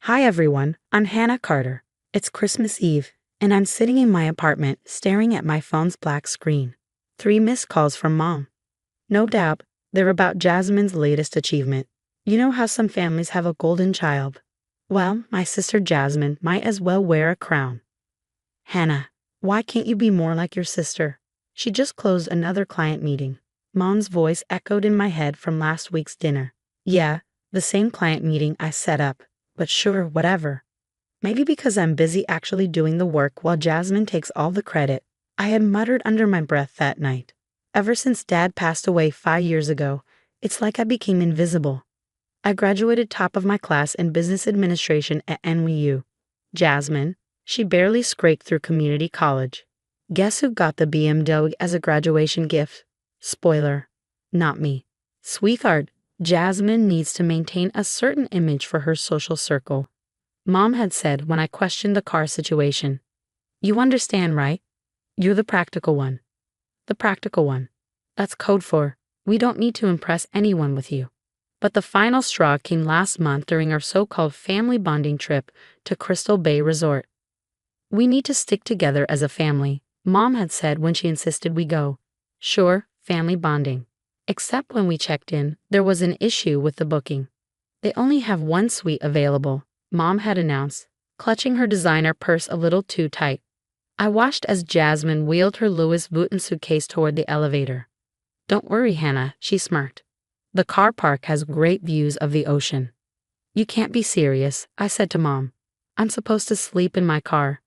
Hi everyone, I'm Hannah Carter. It's Christmas Eve, and I'm sitting in my apartment staring at my phone's black screen. 3 missed calls from Mom. No doubt, they're about Jasmine's latest achievement. You know how some families have a golden child? Well, my sister Jasmine might as well wear a crown. Hannah, why can't you be more like your sister? She just closed another client meeting. Mom's voice echoed in my head from last week's dinner. Yeah, the same client meeting I set up. But sure, whatever. Maybe because I'm busy actually doing the work while Jasmine takes all the credit, I had muttered under my breath that night. Ever since Dad passed away 5 years ago, it's like I became invisible. I graduated top of my class in business administration at NYU. Jasmine, she barely scraped through community college. Guess who got the BMW as a graduation gift? Spoiler, not me. Sweetheart, Jasmine needs to maintain a certain image for her social circle. Mom had said when I questioned the car situation. You understand, right? You're the practical one. The practical one. That's code for, we don't need to impress anyone with you. But the final straw came last month during our so-called family bonding trip to Crystal Bay Resort. We need to stick together as a family, Mom had said when she insisted we go. Sure, family bonding. Except when we checked in, there was an issue with the booking. They only have one suite available, Mom had announced, clutching her designer purse a little too tight. I watched as Jasmine wheeled her Louis Vuitton suitcase toward the elevator. Don't worry, Hannah, she smirked. The car park has great views of the ocean. You can't be serious, I said to Mom. I'm supposed to sleep in my car.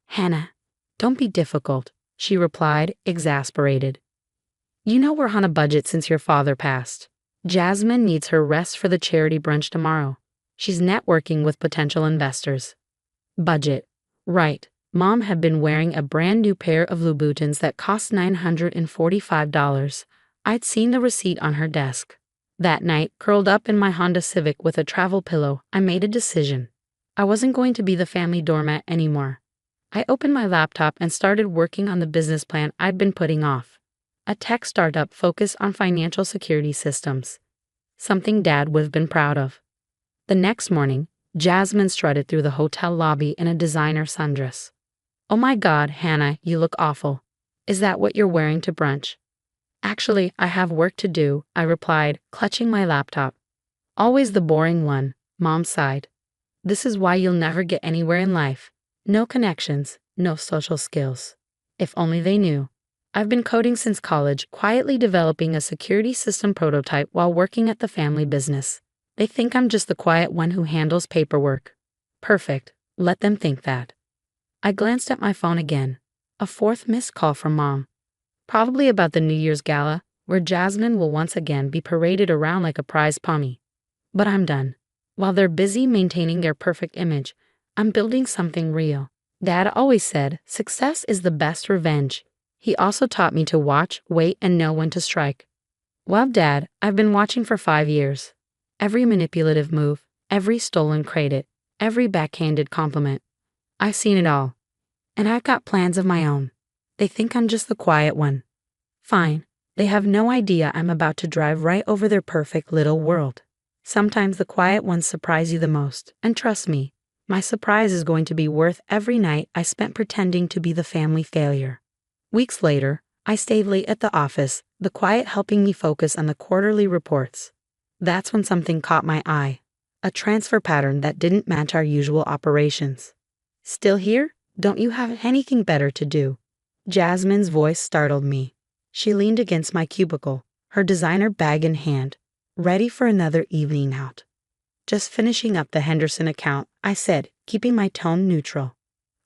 Hannah, don't be difficult, she replied, exasperated. You know we're on a budget since your father passed. Jasmine needs her rest for the charity brunch tomorrow. She's networking with potential investors. Budget. Right. Mom had been wearing a brand new pair of Louboutins that cost $945. I'd seen the receipt on her desk. That night, curled up in my Honda Civic with a travel pillow, I made a decision. I wasn't going to be the family doormat anymore. I opened my laptop and started working on the business plan I'd been putting off. A tech startup focused on financial security systems. Something Dad would have been proud of. The next morning, Jasmine strutted through the hotel lobby in a designer sundress. Oh my God, Hannah, you look awful. Is that what you're wearing to brunch? Actually, I have work to do, I replied, clutching my laptop. Always the boring one, Mom sighed. This is why you'll never get anywhere in life. No connections, no social skills. If only they knew. I've been coding since college, quietly developing a security system prototype while working at the family business. They think I'm just the quiet one who handles paperwork. Perfect, let them think that. I glanced at my phone again. A 4th missed call from Mom. Probably about the New Year's gala, where Jasmine will once again be paraded around like a prize pony. But I'm done. While they're busy maintaining their perfect image, I'm building something real. Dad always said, success is the best revenge. He also taught me to watch, wait, and know when to strike. Well, Dad, I've been watching for 5 years. Every manipulative move, every stolen credit, every backhanded compliment. I've seen it all. And I've got plans of my own. They think I'm just the quiet one. Fine. They have no idea I'm about to drive right over their perfect little world. Sometimes the quiet ones surprise you the most, and trust me, my surprise is going to be worth every night I spent pretending to be the family failure. Weeks later, I stayed late at the office, the quiet helping me focus on the quarterly reports. That's when something caught my eye. A transfer pattern that didn't match our usual operations. Still here? Don't you have anything better to do? Jasmine's voice startled me. She leaned against my cubicle, her designer bag in hand, ready for another evening out. Just finishing up the Henderson account, I said, keeping my tone neutral.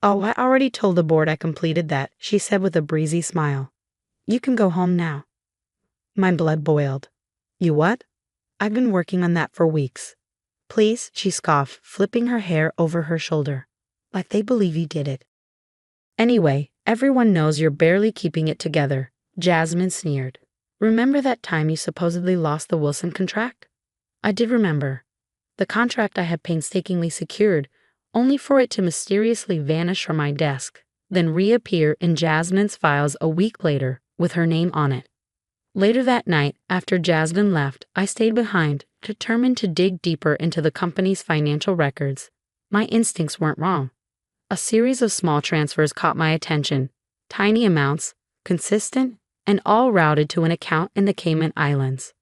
Oh, I already told the board I completed that, she said with a breezy smile. You can go home now. My blood boiled. You what? I've been working on that for weeks. Please, she scoffed, flipping her hair over her shoulder. Like they believe you did it. Anyway, everyone knows you're barely keeping it together, Jasmine sneered. Remember that time you supposedly lost the Wilson contract? I did remember. The contract I had painstakingly secured, only for it to mysteriously vanish from my desk, then reappear in Jasmine's files a week later with her name on it. Later that night, after Jasmine left, I stayed behind, determined to dig deeper into the company's financial records. My instincts weren't wrong. A series of small transfers caught my attention, tiny amounts, consistent, and all routed to an account in the Cayman Islands.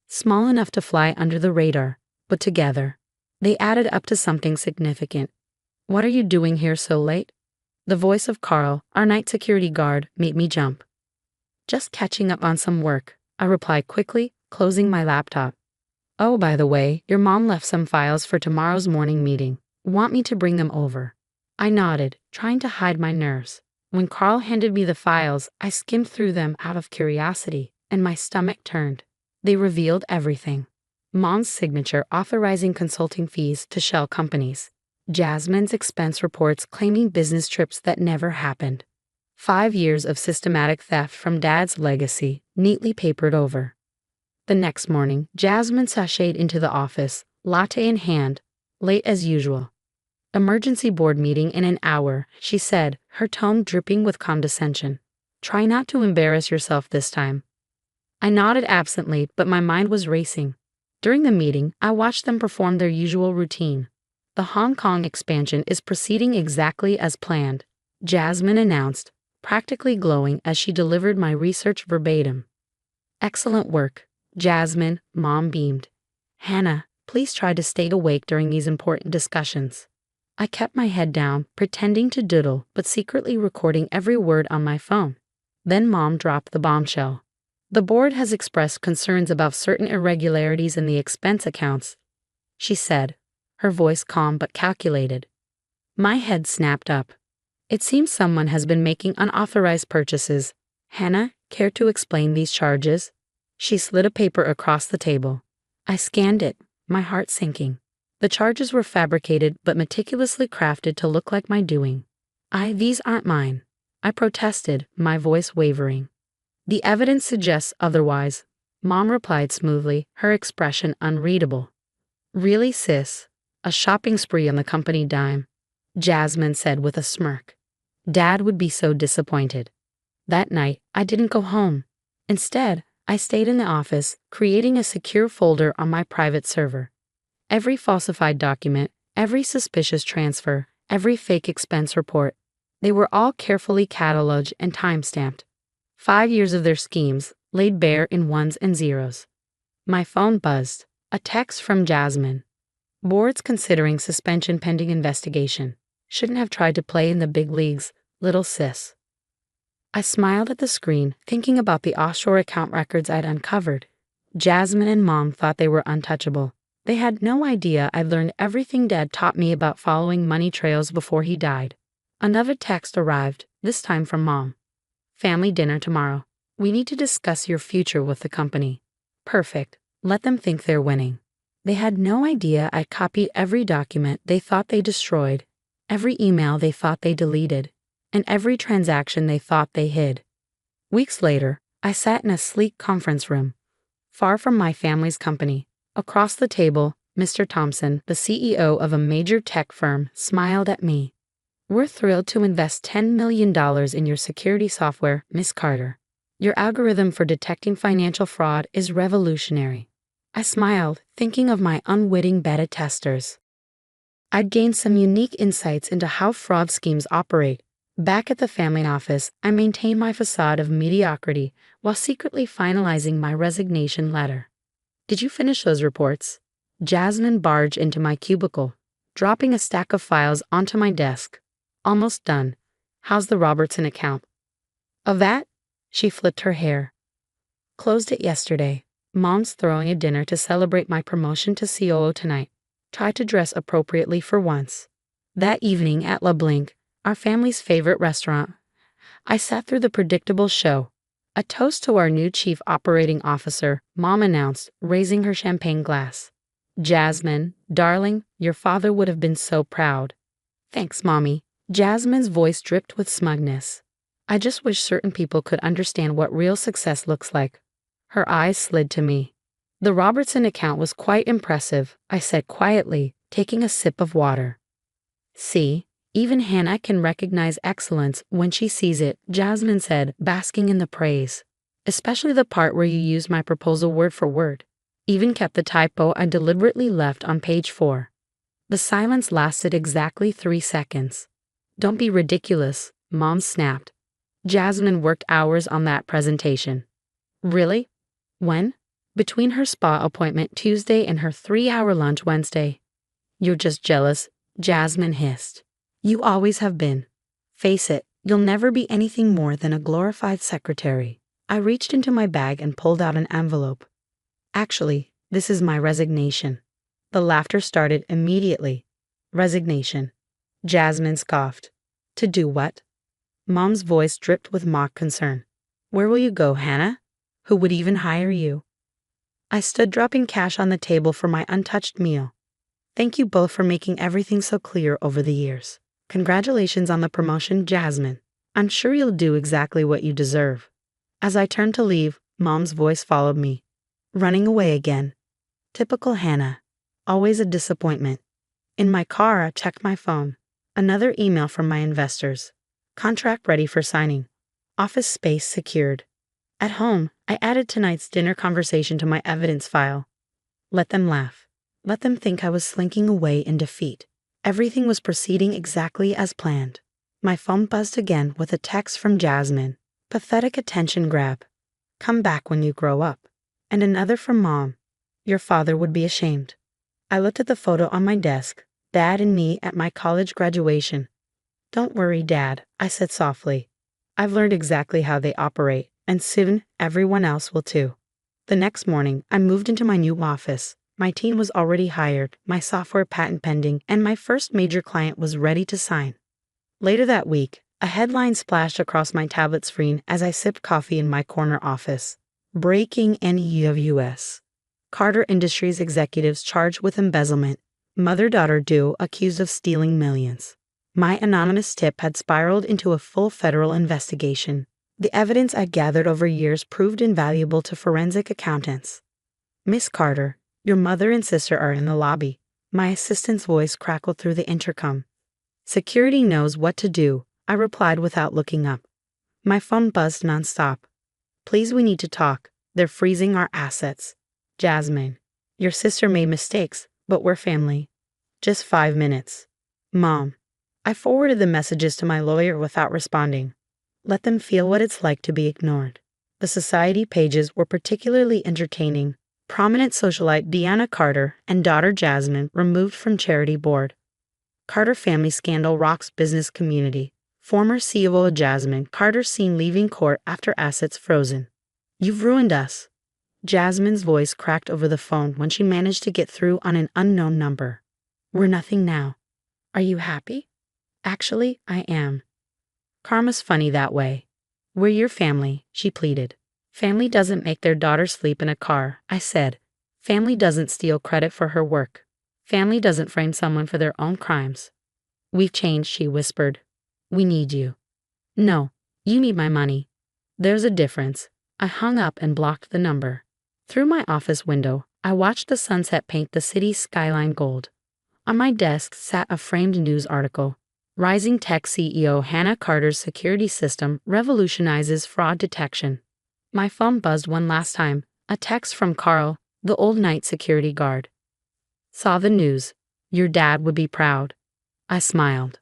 Small enough to fly under the radar, but together, they added up to something significant. "What are you doing here so late?" The voice of Carl, our night security guard, made me jump. "Just catching up on some work," I replied quickly, closing my laptop. "Oh, by the way, your mom left some files for tomorrow's morning meeting. Want me to bring them over?" I nodded, trying to hide my nerves. When Carl handed me the files, I skimmed through them out of curiosity, and my stomach turned. They revealed everything. Mom's signature authorizing consulting fees to shell companies. Jasmine's expense reports claiming business trips that never happened. 5 years of systematic theft from Dad's legacy, neatly papered over. The next morning, Jasmine sashayed into the office, latte in hand, late as usual. "Emergency board meeting in an hour," she said, her tone dripping with condescension. "Try not to embarrass yourself this time." I nodded absently, but my mind was racing. During the meeting, I watched them perform their usual routine. "The Hong Kong expansion is proceeding exactly as planned," Jasmine announced, practically glowing as she delivered my research verbatim. "Excellent work, Jasmine," Mom beamed. "Hannah, please try to stay awake during these important discussions." I kept my head down, pretending to doodle, but secretly recording every word on my phone. Then Mom dropped the bombshell. "The board has expressed concerns about certain irregularities in the expense accounts," she said, her voice calm but calculated. My head snapped up. "It seems someone has been making unauthorized purchases. Hannah, care to explain these charges?" She slid a paper across the table. I scanned it, my heart sinking. The charges were fabricated but meticulously crafted to look like my doing. "These aren't mine," I protested, my voice wavering. "The evidence suggests otherwise," Mom replied smoothly, her expression unreadable. "Really, sis? A shopping spree on the company dime," Jasmine said with a smirk. "Dad would be so disappointed." That night, I didn't go home. Instead, I stayed in the office, creating a secure folder on my private server. Every falsified document, every suspicious transfer, every fake expense report, they were all carefully cataloged and time-stamped. 5 years of their schemes, laid bare in ones and zeros. My phone buzzed. A text from Jasmine. "Board's considering suspension pending investigation. Shouldn't have tried to play in the big leagues, little sis." I smiled at the screen, thinking about the offshore account records I'd uncovered. Jasmine and Mom thought they were untouchable. They had no idea I'd learned everything Dad taught me about following money trails before he died. Another text arrived, this time from Mom. "Family dinner tomorrow. We need to discuss your future with the company." Perfect. Let them think they're winning. They had no idea I'd copied every document they thought they destroyed, every email they thought they deleted, and every transaction they thought they hid. Weeks later, I sat in a sleek conference room, far from my family's company. Across the table, Mr. Thompson, the CEO of a major tech firm, smiled at me. "We're thrilled to invest $10 million in your security software, Miss Carter. Your algorithm for detecting financial fraud is revolutionary." I smiled, thinking of my unwitting beta testers. I'd gained some unique insights into how fraud schemes operate. Back at the family office, I maintained my facade of mediocrity while secretly finalizing my resignation letter. "Did you finish those reports?" Jasmine barged into my cubicle, dropping a stack of files onto my desk. "Almost done. How's the Robertson account?" "Of that?" She flipped her hair. "Closed it yesterday. Mom's throwing a dinner to celebrate my promotion to COO tonight. Try to dress appropriately for once." That evening at La Blinc, our family's favorite restaurant, I sat through the predictable show. "A toast to our new chief operating officer," Mom announced, raising her champagne glass. "Jasmine, darling, your father would have been so proud." "Thanks, Mommy." Jasmine's voice dripped with smugness. "I just wish certain people could understand what real success looks like." Her eyes slid to me. "The Robertson account was quite impressive," I said quietly, taking a sip of water. "See, even Hannah can recognize excellence when she sees it," Jasmine said, basking in the praise. "Especially the part where you used my proposal word for word. Even kept the typo I deliberately left on page 4. The silence lasted exactly 3 seconds. Don't be ridiculous, Mom snapped. Jasmine worked hours on that presentation. Really? When? Between her spa appointment Tuesday and her 3-hour lunch Wednesday. You're just jealous, Jasmine hissed. You always have been. Face it, you'll never be anything more than a glorified secretary. I reached into my bag and pulled out an envelope. Actually, this is my resignation. The laughter started immediately. Resignation. Jasmine scoffed. To do what? Mom's voice dripped with mock concern. Where will you go, Hannah? Who would even hire you? I stood dropping cash on the table for my untouched meal. Thank you both for making everything so clear over the years. Congratulations on the promotion, Jasmine. I'm sure you'll do exactly what you deserve. As I turned to leave, Mom's voice followed me. Running away again. Typical Hannah. Always a disappointment. In my car, I checked my phone. Another email from my investors. Contract ready for signing. Office space secured. At home, I added tonight's dinner conversation to my evidence file. Let them laugh. Let them think I was slinking away in defeat. Everything was proceeding exactly as planned. My phone buzzed again with a text from Jasmine. Pathetic attention grab. Come back when you grow up. And another from Mom. Your father would be ashamed. I looked at the photo on my desk. Dad and me at my college graduation. Don't worry, Dad, I said softly. I've learned exactly how they operate, and soon everyone else will too. The next morning, I moved into my new office. My team was already hired, my software patent pending, and my first major client was ready to sign. Later that week, a headline splashed across my tablet screen as I sipped coffee in my corner office. Breaking news. Carter Industries executives charged with embezzlement. Mother-daughter duo accused of stealing millions. My anonymous tip had spiraled into a full federal investigation. The evidence I gathered over years proved invaluable to forensic accountants. Miss Carter, your mother and sister are in the lobby. My assistant's voice crackled through the intercom. Security knows what to do, I replied without looking up. My phone buzzed nonstop. Please, we need to talk. They're freezing our assets. Jasmine, your sister made mistakes, but we're family. Just 5 minutes. Mom. I forwarded the messages to my lawyer without responding. Let them feel what it's like to be ignored. The society pages were particularly entertaining. Prominent socialite Deanna Carter and daughter Jasmine removed from charity board. Carter family scandal rocks business community. Former CEO Jasmine Carter seen leaving court after assets frozen. You've ruined us. Jasmine's voice cracked over the phone when she managed to get through on an unknown number. We're nothing now. Are you happy? Actually, I am. Karma's funny that way. We're your family, she pleaded. Family doesn't make their daughter sleep in a car, I said. Family doesn't steal credit for her work. Family doesn't frame someone for their own crimes. We've changed, she whispered. We need you. No, you need my money. There's a difference. I hung up and blocked the number. Through my office window, I watched the sunset paint the city's skyline gold. On my desk sat a framed news article. Rising tech CEO Hannah Carter's security system revolutionizes fraud detection. My phone buzzed one last time, a text from Carl, the old night security guard. Saw the news. Your dad would be proud. I smiled.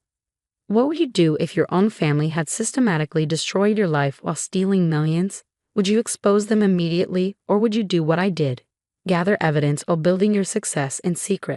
What would you do if your own family had systematically destroyed your life while stealing millions? Would you expose them immediately, or would you do what I did? Gather evidence while building your success in secret?